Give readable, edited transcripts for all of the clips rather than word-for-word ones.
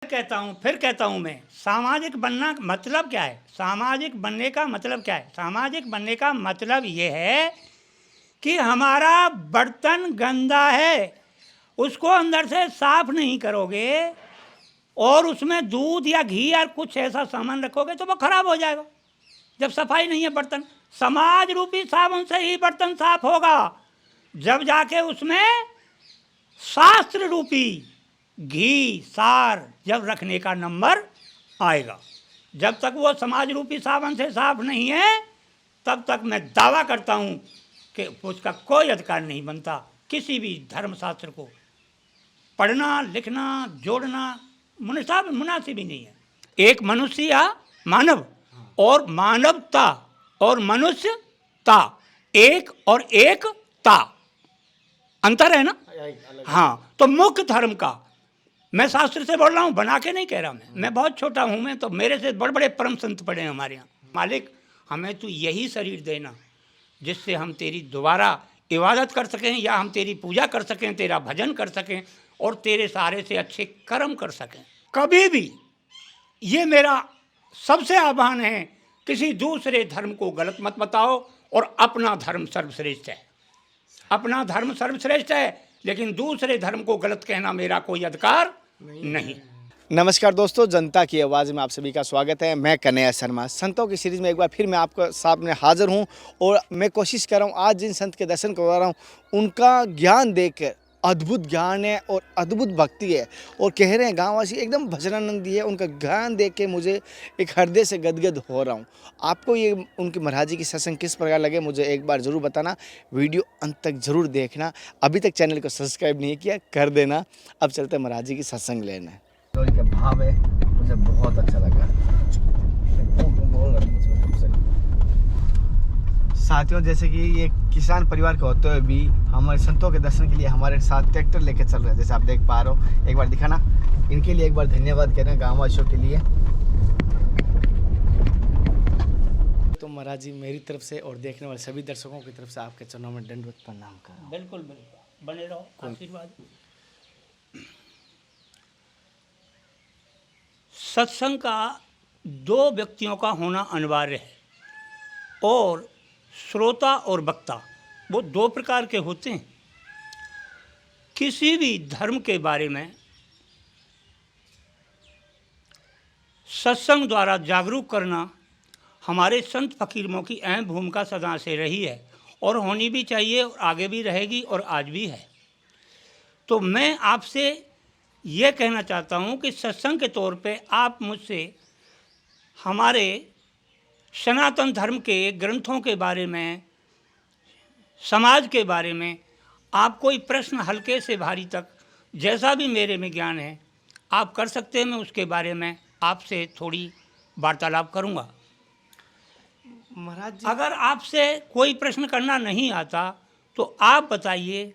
फिर कहता हूँ मैं, सामाजिक बनना मतलब क्या है? सामाजिक बनने का मतलब क्या है? सामाजिक बनने का मतलब ये है कि हमारा बर्तन गंदा है, उसको अंदर से साफ नहीं करोगे और उसमें दूध या घी या कुछ ऐसा सामान रखोगे तो वो खराब हो जाएगा। जब सफाई नहीं है बर्तन, समाज रूपी साबुन से ही बर्तन साफ होगा, जब जाके उसमें शास्त्र रूपी घी सार जब रखने का नंबर आएगा। जब तक वो समाज रूपी साबुन से साफ नहीं है तब तक मैं दावा करता हूँ कि उसका कोई अधिकार नहीं बनता किसी भी धर्मशास्त्र को पढ़ना, लिखना, जोड़ना मुनासिब ही नहीं है। एक मनुष्य या मानव और मानवता और मनुष्यता, एक और एकता, अंतर है ना? हाँ, तो मुख्य धर्म का मैं शास्त्र से बोल रहा हूँ, बना के नहीं कह रहा। मैं बहुत छोटा हूँ, मैं तो मेरे से बड़े बड़े परम संत पढ़े हैं हमारे यहाँ। मालिक हमें तो यही शरीर देना जिससे हम तेरी दोबारा इबादत कर सकें या हम तेरी पूजा कर सकें, तेरा भजन कर सकें और तेरे सहारे से अच्छे कर्म कर सकें। कभी भी ये मेरा सबसे आह्वान है, किसी दूसरे धर्म को गलत मत बताओ और अपना धर्म सर्वश्रेष्ठ है। अपना धर्म सर्वश्रेष्ठ है, लेकिन दूसरे धर्म को गलत कहना मेरा कोई अधिकार नहीं। नमस्कार दोस्तों, जनता की आवाज़ में आप सभी का स्वागत है। मैं कन्हैया शर्मा। संतों की सीरीज़ में एक बार फिर मैं आपके सामने हाजिर हूं और मैं कोशिश कर रहा हूं आज जिन संत के दर्शन करवा रहा हूं उनका ज्ञान देखकर अद्भुत ज्ञान है और अद्भुत भक्ति है और कह रहे हैं गाँववासी एकदम भजनानंदी है। उनका ज्ञान देख के मुझे एक हृदय से गदगद हो रहा हूँ। आपको ये उनके महाराज जी की सत्संग किस प्रकार लगे मुझे एक बार ज़रूर बताना, वीडियो अंत तक ज़रूर देखना। अभी तक चैनल को सब्सक्राइब नहीं किया कर देना। अब चलते हैं महाराज जी की सत्संग लेने। तो इनका भाव है मुझे बहुत अच्छा लगा। साथियों, जैसे कि ये किसान परिवार के होते हुए भी हमारे संतों के दर्शन के लिए हमारे साथ ट्रैक्टर लेके चल रहे हैं, जैसे आप देख पा रहे हो। एक बार दिखाना, इनके लिए एक बार धन्यवाद कह रहे हैं गाँव वासियों के लिए। तो महाराज जी मेरी तरफ से और देखने वाले सभी दर्शकों की तरफ से आपके चरणों में दंडवत प्रणाम कर रहा हूं। बिल्कुल बिल्कुल, बने रहो, आशीर्वाद। सत्संग का दो व्यक्तियों का होना अनिवार्य है और श्रोता और वक्ता वो दो प्रकार के होते हैं। किसी भी धर्म के बारे में सत्संग द्वारा जागरूक करना हमारे संत फकीरों की अहम भूमिका सदा से रही है और होनी भी चाहिए और आगे भी रहेगी और आज भी है। तो मैं आपसे ये कहना चाहता हूँ कि सत्संग के तौर पे आप मुझसे हमारे सनातन धर्म के ग्रंथों के बारे में, समाज के बारे में आप कोई प्रश्न हल्के से भारी तक जैसा भी मेरे में ज्ञान है आप कर सकते हैं। मैं उसके बारे में आपसे थोड़ी वार्तालाप करूँगा। महाराज जी, अगर आपसे कोई प्रश्न करना नहीं आता तो आप बताइए,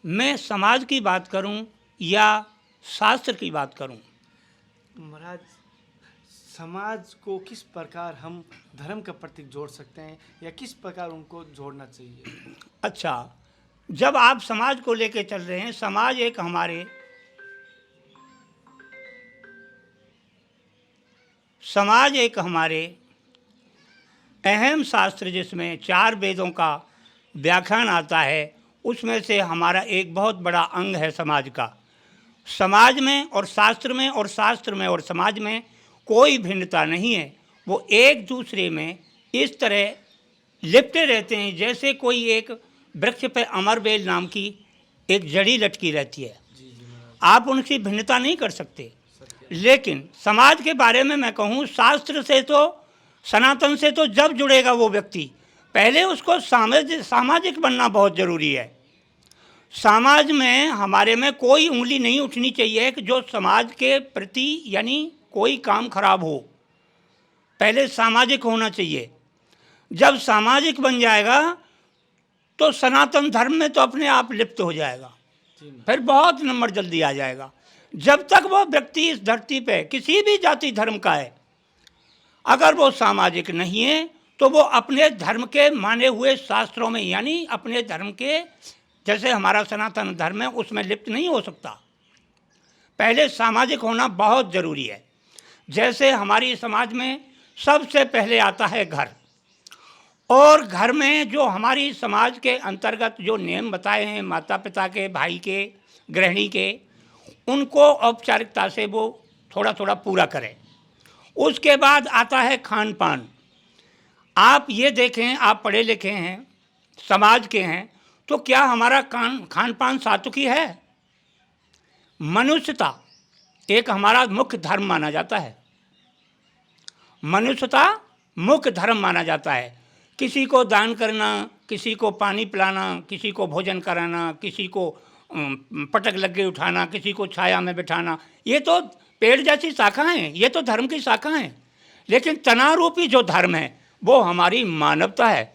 मैं समाज की बात करूं या शास्त्र की बात करूं? महाराज, समाज को किस प्रकार हम धर्म का प्रतीक जोड़ सकते हैं या किस प्रकार उनको जोड़ना चाहिए? अच्छा, जब आप समाज को लेकर चल रहे हैं, समाज एक हमारे अहम शास्त्र जिसमें 4 वेदों का व्याख्यान आता है, उसमें से हमारा एक बहुत बड़ा अंग है समाज का। समाज में और शास्त्र में और शास्त्र में और समाज में कोई भिन्नता नहीं है। वो एक दूसरे में इस तरह लिपटे रहते हैं जैसे कोई एक वृक्ष पे अमरबेल नाम की एक जड़ी लटकी रहती है। आप उनकी भिन्नता नहीं कर सकते। लेकिन समाज के बारे में मैं कहूँ, शास्त्र से तो, सनातन से तो जब जुड़ेगा वो व्यक्ति, पहले उसको सामाजिक बनना बहुत ज़रूरी है। समाज में हमारे में कोई उंगली नहीं उठनी चाहिए कि जो समाज के प्रति यानी कोई काम खराब हो। पहले सामाजिक होना चाहिए। जब सामाजिक बन जाएगा तो सनातन धर्म में तो अपने आप लिप्त हो जाएगा, फिर बहुत नंबर जल्दी आ जाएगा। जब तक वो व्यक्ति इस धरती पे किसी भी जाति धर्म का है, अगर वो सामाजिक नहीं है तो वो अपने धर्म के माने हुए शास्त्रों में यानी अपने धर्म के, जैसे हमारा सनातन धर्म है, उसमें लिप्त नहीं हो सकता। पहले सामाजिक होना बहुत ज़रूरी है। जैसे हमारी समाज में सबसे पहले आता है घर, और घर में जो हमारी समाज के अंतर्गत जो नियम बताए हैं माता पिता के, भाई के, गृहिणी के, उनको औपचारिकता से वो थोड़ा थोड़ा पूरा करें। उसके बाद आता है खान पान। आप ये देखें, आप पढ़े लिखे हैं, समाज के हैं, तो क्या हमारा खान पान सात्विकी है? मनुष्यता एक हमारा मुख्य धर्म माना जाता है। मनुष्यता मुख्य धर्म माना जाता है। किसी को दान करना, किसी को पानी पिलाना, किसी को भोजन कराना, किसी को पटक लगे उठाना, किसी को छाया में बिठाना, ये तो पेड़ जैसी शाखा हैं, ये तो धर्म की शाखा हैं। लेकिन तनारूपी जो धर्म है वो हमारी मानवता है।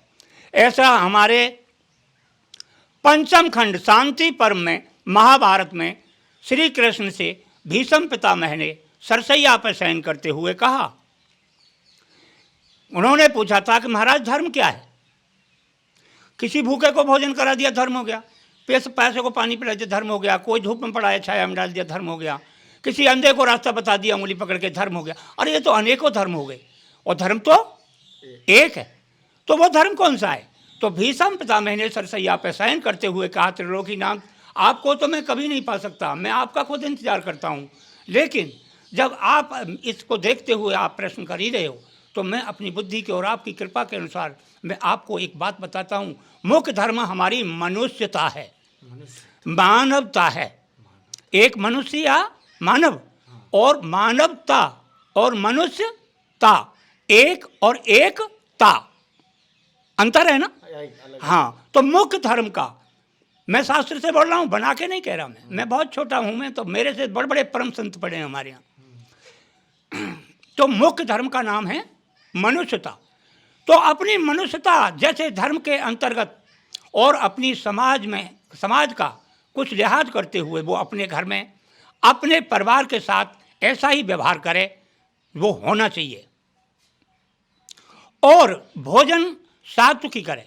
ऐसा हमारे पंचम खंड शांति पर्व में महाभारत में श्री कृष्ण से भीष्म पितामह ने सरसैया पर शयन करते हुए कहा। उन्होंने पूछा था कि महाराज धर्म क्या है? किसी भूखे को भोजन करा दिया, धर्म हो गया। पैसे को पानी पिला दिया, धर्म हो गया। कोई धूप में पड़ा है, छाया में डाल दिया, धर्म हो गया। किसी अंधे को रास्ता बता दिया उंगली पकड़ के, धर्म हो गया। अरे ये तो अनेकों धर्म हो गए, और धर्म तो एक है। तो वो धर्म कौन सा है? तो भीष्म पितामह ने सरसैया पर शयन करते हुए कहा, त्रिलोकीनाथ, आपको तो मैं कभी नहीं पा सकता, मैं आपका खुद इंतजार करता हूँ। लेकिन जब आप इसको देखते हुए आप प्रश्न कर ही रहे हो, तो मैं अपनी बुद्धि के और आपकी कृपा के अनुसार मैं आपको एक बात बताता हूँ। मुख्य धर्म हमारी मनुष्यता है, मानवता है। एक मनुष्य या मानव, और मानवता और मनुष्यता, एक और एकता, अंतर है ना? हाँ, तो मुख्य धर्म का मैं शास्त्र से बोल रहा हूँ, बना के नहीं कह रहा। मैं बहुत छोटा हूँ, मैं तो मेरे से बड़े बड़े परम संत पढ़े हैं हमारे यहाँ। तो मुख्य धर्म का नाम है मनुष्यता। तो अपनी मनुष्यता जैसे धर्म के अंतर्गत और अपनी समाज का कुछ लिहाज करते हुए वो अपने घर में अपने परिवार के साथ ऐसा ही व्यवहार करे, वो होना चाहिए। और भोजन सात्विकी करे,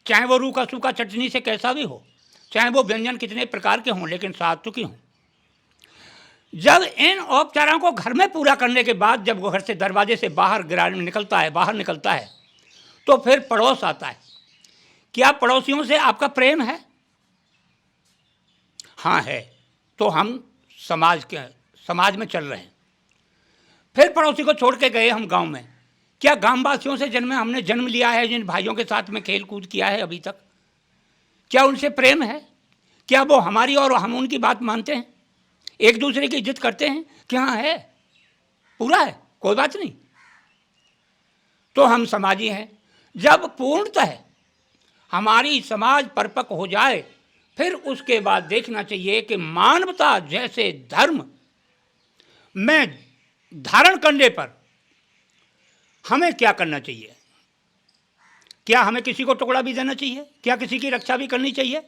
चाहे वो रूखा सूखा चटनी से कैसा भी हो, चाहे वो व्यंजन कितने प्रकार के हों, लेकिन सात्विकी हों। जब इन औपचारों को घर में पूरा करने के बाद जब वो घर से दरवाजे से बाहर निकलता है, तो फिर पड़ोस आता है। क्या पड़ोसियों से आपका प्रेम है? हाँ है, तो हम समाज में चल रहे हैं। फिर पड़ोसी को छोड़ के गए हम गांव में, क्या गांववासियों से हमने जन्म लिया है, जिन भाइयों के साथ में खेल कूद किया है अभी तक, क्या उनसे प्रेम है? क्या वो हमारी और हम उनकी बात मानते हैं? एक दूसरे की इज्जत करते हैं? क्या है? पूरा है, कोई बात नहीं। तो हम समाजी हैं। जब पूर्णतः हमारी समाज परिपक्व हो जाए, फिर उसके बाद देखना चाहिए कि मानवता जैसे धर्म में धारण करने पर हमें क्या करना चाहिए। क्या हमें किसी को टुकड़ा भी देना चाहिए? क्या किसी की रक्षा भी करनी चाहिए?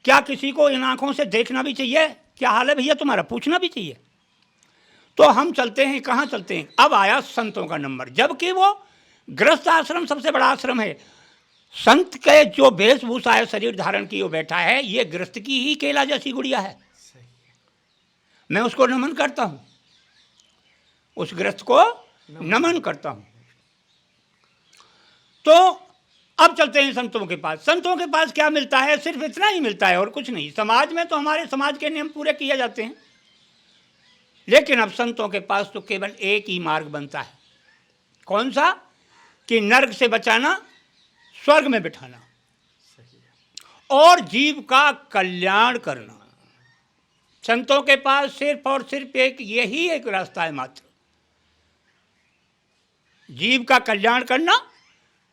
क्या किसी को इन आंखों से देखना भी चाहिए? क्या हाल है भैया तुम्हारा, पूछना भी चाहिए। तो हम चलते हैं, कहाँ चलते हैं? अब आया संतों का नंबर, जबकि वो गृहस्थ आश्रम सबसे बड़ा आश्रम है। संत के जो वेशभूषा है, शरीर धारण की वो बैठा है, ये गृहस्थ की ही केला जैसी गुड़िया है। मैं उसको नमन करता हूँ, उस गृहस्थ को नमन करता हूँ। तो अब चलते हैं संतों के पास। संतों के पास क्या मिलता है? सिर्फ इतना ही मिलता है और कुछ नहीं। समाज में तो हमारे समाज के नियम पूरे किए जाते हैं, लेकिन अब संतों के पास तो केवल एक ही मार्ग बनता है। कौन सा? कि नरक से बचाना, स्वर्ग में बिठाना और जीव का कल्याण करना। संतों के पास सिर्फ और सिर्फ यही एक रास्ता है मात्र, जीव का कल्याण करना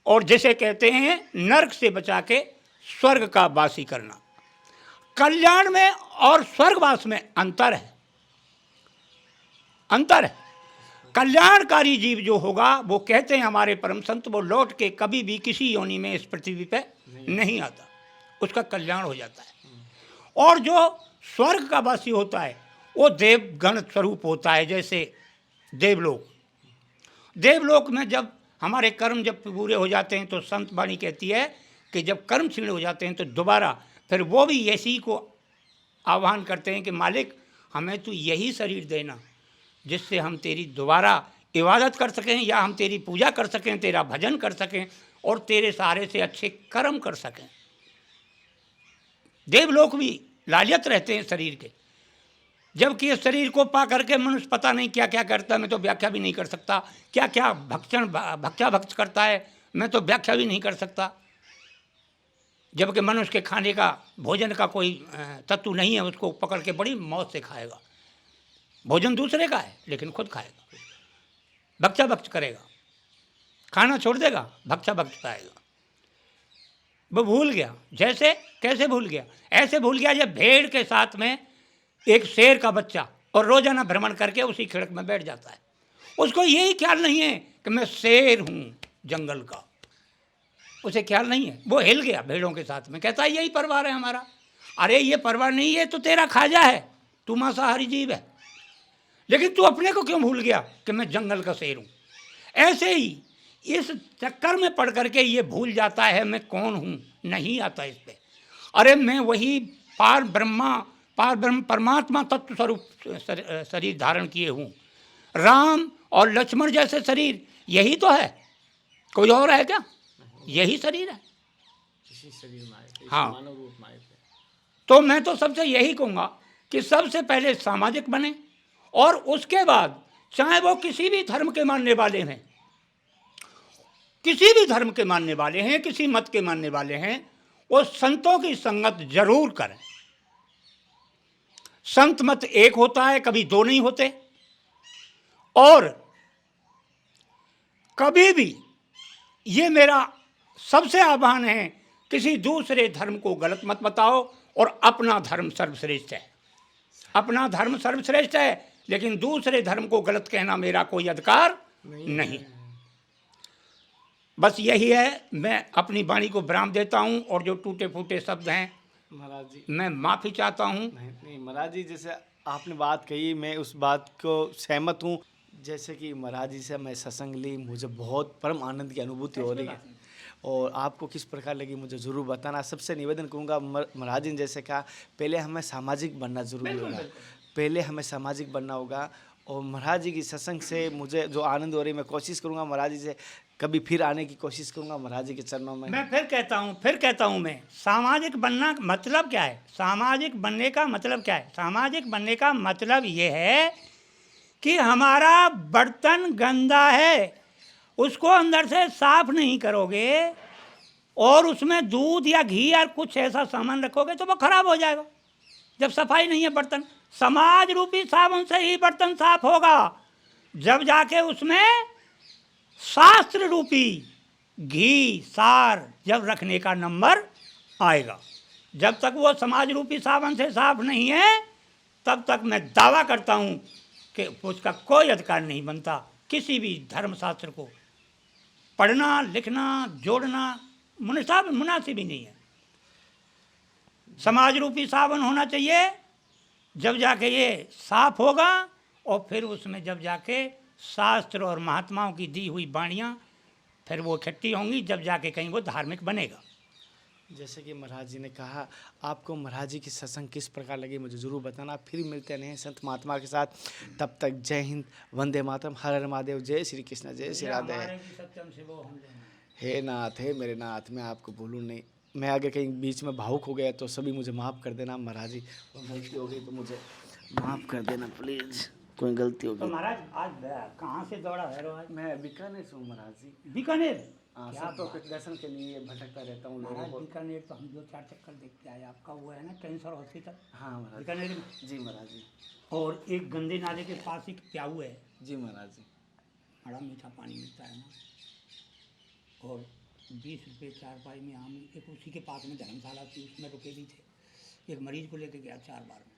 और जिसे कहते हैं नरक से बचा के स्वर्ग का वासी करना। कल्याण में और स्वर्गवास में अंतर है, अंतर है। कल्याणकारी जीव जो होगा, वो कहते हैं हमारे परम संत, वो लौट के कभी भी किसी योनि में इस पृथ्वी पे नहीं आता, उसका कल्याण हो जाता है। और जो स्वर्ग का वासी होता है वो देवगण स्वरूप होता है, जैसे देवलोक। देवलोक में जब हमारे कर्म जब पूरे हो जाते हैं तो संत वाणी कहती है कि जब कर्म क्षीण हो जाते हैं तो दोबारा फिर वो भी ऐसी को आह्वान करते हैं कि मालिक हमें तू यही शरीर देना जिससे हम तेरी दोबारा इबादत कर सकें या हम तेरी पूजा कर सकें, तेरा भजन कर सकें और तेरे सहारे से अच्छे कर्म कर सकें। देवलोक भी लालियत रहते हैं शरीर के, जबकि इस शरीर को पा करके मनुष्य पता नहीं क्या क्या करता है, मैं तो व्याख्या भी नहीं कर सकता। क्या क्या भक्ष्या करता है, मैं तो व्याख्या भी नहीं कर सकता। जबकि मनुष्य के खाने का, भोजन का कोई तत्व नहीं है, उसको पकड़ के बड़ी मौत से खाएगा। भोजन दूसरे का है लेकिन खुद खाएगा, भक्ष्या करेगा, खाना छोड़ देगा, भक्ष्या पाएगा। वो भूल गया, जैसे कैसे भूल गया, ऐसे भूल गया जब भेड़ के साथ में एक शेर का बच्चा और रोजाना भ्रमण करके उसी खिड़क में बैठ जाता है। उसको यही ख्याल नहीं है कि मैं शेर हूँ जंगल का, उसे ख्याल नहीं है। वो हिल गया भेड़ों के साथ में, कहता है यही परिवार है हमारा। अरे ये परिवार नहीं है, तो तेरा खाजा है, तू मांसाहारी जीव है, लेकिन तू अपने को क्यों भूल गया कि मैं जंगल का शेर हूँ। ऐसे ही इस चक्कर में पड़ करके ये भूल जाता है मैं कौन हूँ, नहीं आता इस पे। अरे मैं वही पार ब्रह्म परमात्मा तत्व स्वरूप शरीर धारण किए हूँ। राम और लक्ष्मण जैसे शरीर यही तो है, कोई और है क्या? यही शरीर है। इसी शरीर में आए थे, हाँ, मानव रूप में आए थे। तो मैं तो सबसे यही कहूँगा कि सबसे पहले सामाजिक बने और उसके बाद चाहे वो किसी भी धर्म के मानने वाले हैं, किसी भी धर्म के मानने वाले हैं, किसी मत के मानने वाले हैं, वो संतों की संगत जरूर करें। संत मत एक होता है, कभी दो नहीं होते। और कभी भी ये मेरा सबसे आह्वान है, किसी दूसरे धर्म को गलत मत बताओ और अपना धर्म सर्वश्रेष्ठ है। अपना धर्म सर्वश्रेष्ठ है, लेकिन दूसरे धर्म को गलत कहना मेरा कोई अधिकार नहीं। बस यही है, मैं अपनी वाणी को विराम देता हूँ और जो टूटे फूटे शब्द हैं महाराज जी, मैं माफ़ी चाहता हूँ। नहीं महाराज जी, जैसे आपने बात कही मैं उस बात को सहमत हूँ। जैसे कि महाराज जी से मैं सत्संग ली, मुझे बहुत परम आनंद की अनुभूति हो रही है और आपको किस प्रकार लगी मुझे ज़रूर बताना। सबसे निवेदन करूँगा, महाराज जी ने जैसे कहा पहले हमें सामाजिक बनना ज़रूरी होगा, पहले हमें सामाजिक बनना होगा। और महाराज जी की सत्संग से मुझे जो आनंद हो रही है, मैं कोशिश करूँगा महाराज जी से कभी फिर आने की कोशिश करूँगा महाराज जी के चरणों में। मैं फिर कहता हूँ मैं, सामाजिक बनना मतलब क्या है? सामाजिक बनने का मतलब क्या है? सामाजिक बनने का मतलब ये है कि हमारा बर्तन गंदा है, उसको अंदर से साफ नहीं करोगे और उसमें दूध या घी या कुछ ऐसा सामान रखोगे तो वो खराब हो जाएगा। जब सफाई नहीं है बर्तन, समाज रूपी साबुन से ही बर्तन साफ होगा, जब जाके उसमें शास्त्र रूपी घी सार जब रखने का नंबर आएगा। जब तक वो समाज रूपी साबुन से साफ नहीं है, तब तक मैं दावा करता हूँ कि उसका कोई अधिकार नहीं बनता। किसी भी धर्मशास्त्र को पढ़ना, लिखना, जोड़ना मुनासिब ही नहीं है। समाज रूपी साबुन होना चाहिए, जब जाके ये साफ होगा और फिर उसमें जब जाके शास्त्र और महात्माओं की दी हुई वाणियाँ फिर वो इकट्ठी होंगी, जब जाके कहीं वो धार्मिक बनेगा। जैसे कि महाराज जी ने कहा, आपको महाराज जी की सत्संग किस प्रकार लगी मुझे ज़रूर बताना। फिर मिलते हैं संत महात्मा के साथ, तब तक जय हिंद, वंदे मातरम, हर हर महादेव, जय श्री कृष्ण, जय श्री राधे। हे नाथ, हे मेरे नाथ, मैं आपको भूलूँ नहीं। मैं अगर कहीं बीच में भावुक हो गया तो सभी मुझे माफ़ कर देना महाराज जी, गलती हो गई तो मुझे माफ़ कर देना प्लीज़, कोई गलती हो गई। तो महाराज आज कहाँ से दौड़ा है आज? मैं बीकानेर से हूँ महाराज जी। बीकानेर? संतों के दर्शन के लिए भटकता रहता हूँ लोगों को। बीकानेर तो हम 2-4 चक्कर देख के आए। आपका वो है ना कैंसर हॉस्पिटल? हाँ महाराज बीकानेर में। जी महाराज जी। और एक गंदे नाले के पास एक प्याऊ है। जी महाराज जी। बड़ा मीठा पानी मिलता है ना, और 20 रुपये चारपाई में आम। एक उसी के पास में धर्मशाला थी, उसमें रुके भी थे। एक मरीज को लेके गया 4 बार में।